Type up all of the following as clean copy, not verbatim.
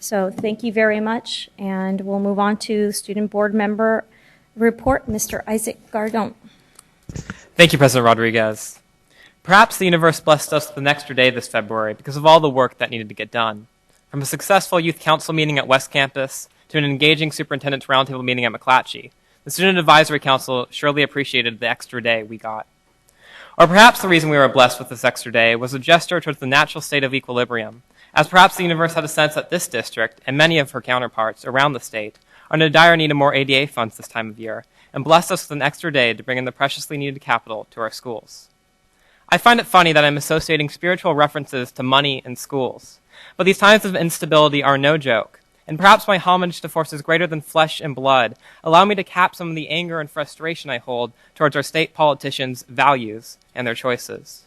So thank you very much, and we'll move on to Student Board Member Report, Mr. Isaac Gardon. Thank you, President Rodriguez. Perhaps the universe blessed us with an extra day this February because of all the work that needed to get done. From a successful youth council meeting at West Campus to an engaging superintendent's roundtable meeting at McClatchy, the Student Advisory Council surely appreciated the extra day we got. Or perhaps the reason we were blessed with this extra day was a gesture towards the natural state of equilibrium, as perhaps the universe had a sense that this district, and many of her counterparts around the state, are in a dire need of more ADA funds this time of year, and blessed us with an extra day to bring in the preciously needed capital to our schools. I find it funny that I'm associating spiritual references to money in schools, but these times of instability are no joke, and perhaps my homage to forces greater than flesh and blood allow me to cap some of the anger and frustration I hold towards our state politicians' values and their choices.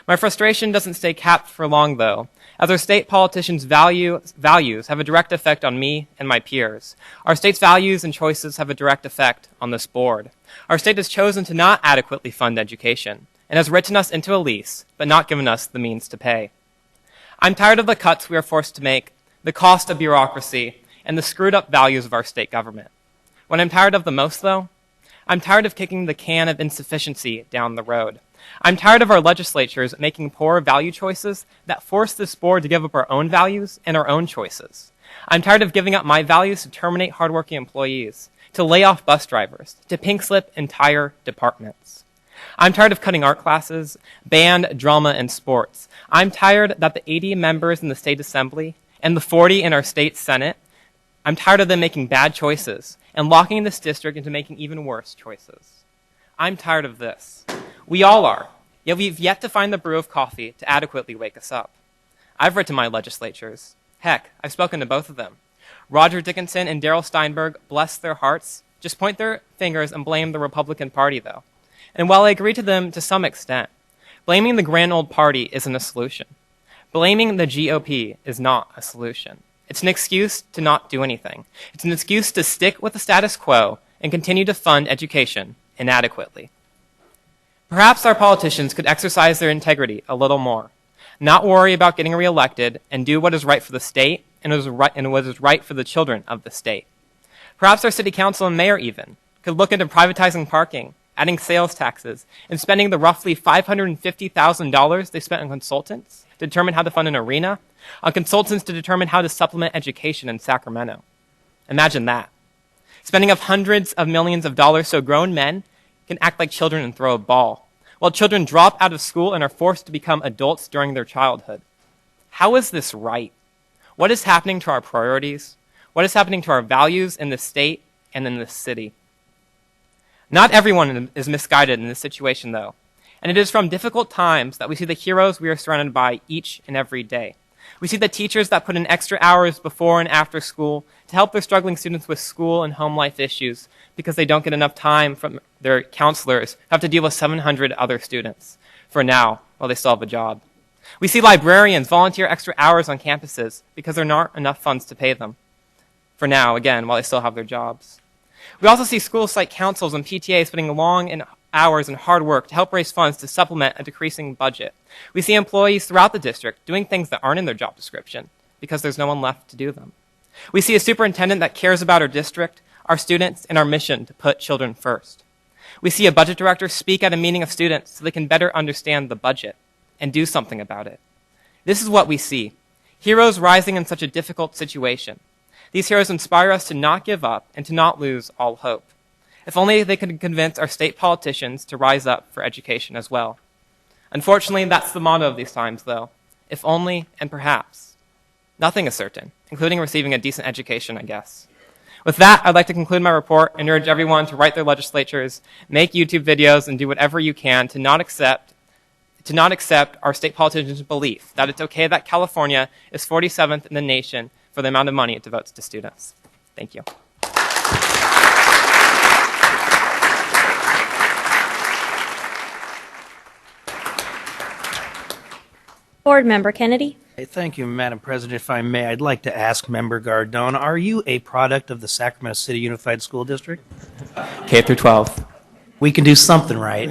My frustration doesn't stay capped for long, though, as our state politicians' values have a direct effect on me and my peers. Our state's values and choices have a direct effect on this board. Our state has chosen to not adequately fund education and has written us into a lease, but not given us the means to pay. I'm tired of the cuts we are forced to make, the cost of bureaucracy, and the screwed up values of our state government. What I'm tired of the most, though, I'm tired of kicking the can of insufficiency down the road. I'm tired of our legislatures making poor value choices that force this board to give up our own values and our own choices. I'm tired of giving up my values to terminate hardworking employees, to lay off bus drivers, to pink slip entire departments. I'm tired of cutting art classes, band, drama, and sports. I'm tired that the 80 members in the state assembly and the 40 in our state senate, I'm tired of them making bad choices and locking this district into making even worse choices. I'm tired of this. We all are, yet we've yet to find the brew of coffee to adequately wake us up. I've written my legislatures. Heck, I've spoken to both of them. Roger Dickinson and Darrell Steinberg, bless their hearts, just point their fingers and blame the Republican Party, though. And while I agree to them to some extent, blaming the grand old party isn't a solution. Blaming the GOP is not a solution. It's an excuse to not do anything. It's an excuse to stick with the status quo and continue to fund education inadequately. Perhaps our politicians could exercise their integrity a little more, not worry about getting reelected, and do what is right for the state and what is right for the children of the state. Perhaps our city council and mayor even could look into privatizing parking, adding sales taxes, and spending the roughly $550,000 they spent on consultants to determine how to fund an arena, on consultants to determine how to supplement education in Sacramento. Imagine that. Spending of hundreds of millions of dollars so grown men can act like children and throw a ball, while children drop out of school and are forced to become adults during their childhood. How is this right? What is happening to our priorities? What is happening to our values in this state and in this city? Not everyone is misguided in this situation, though, and it is from difficult times that we see the heroes we are surrounded by each and every day. We see the teachers that put in extra hours before and after school to help their struggling students with school and home life issues because they don't get enough time from their counselors who have to deal with 700 other students for now while they still have a job. We see librarians volunteer extra hours on campuses because there aren't enough funds to pay them for now, again, while they still have their jobs. We also see school site councils and PTAs putting long hours and hard work to help raise funds to supplement a decreasing budget. We see employees throughout the district doing things that aren't in their job description because there's no one left to do them. We see a superintendent that cares about our district, our students, and our mission to put children first. We see a budget director speak at a meeting of students so they can better understand the budget and do something about it. This is what we see. Heroes rising in such a difficult situation. These heroes inspire us to not give up and to not lose all hope. If only they could convince our state politicians to rise up for education as well. Unfortunately, that's the motto of these times, though. If only and perhaps. Nothing is certain, including receiving a decent education, I guess. With that, I'd like to conclude my report and urge everyone to write their legislatures, make YouTube videos, and do whatever you can to not accept our state politicians' belief that it's okay that California is 47th in the nation for the amount of money it devotes to students. Thank you. Board Member Kennedy. Hey, thank you, Madam President. If I may, I'd like to ask Member Gardon, are you a product of the Sacramento City Unified School District? K through 12. We can do something right.